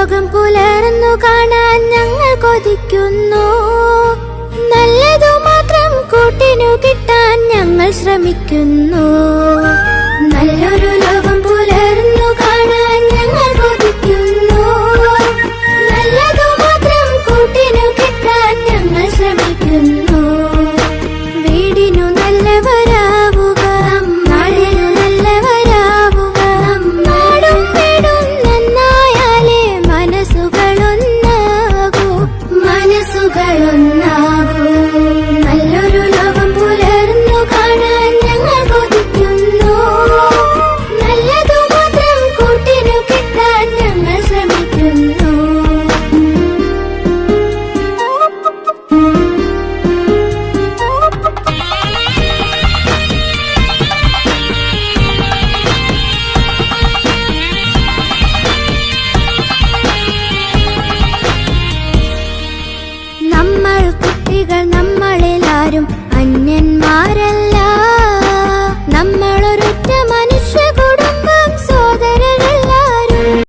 ലോകം പുലർന്നു കാണാൻ ഞങ്ങൾ കൊതിക്കുന്നു. നല്ലതു മാത്രം കൂട്ടിനു കിട്ടാൻ ഞങ്ങൾ ശ്രമിക്കുന്നു. നല്ലൊരു ലോകം പുലർന്നു കാണാൻ ഞങ്ങൾ കൊതിക്കുന്നു. നല്ലതു മാത്രം കൂട്ടിനു കിട്ടാൻ ഞങ്ങൾ ശ്രമിക്കുന്നു. വീടിനു നല്ലവരാവുക, നാടിനു നല്ലവരാവുക. നാടും വീടും നന്നായാലേ മനസ്സുകളൊന്നാകൂ, മനസ്സുകളൊന്നാകൂ. നല്ലൊരു ലോകം പുലർന്നു കാണാൻ ഞങ്ങൾ കൊതിക്കുന്നു. നല്ലതു മാത്രം കൂട്ടിനു കിട്ടാൻ ഞങ്ങൾ ശ്രമിക്കുന്നു. നമ്മൾ കുട്ടികൾ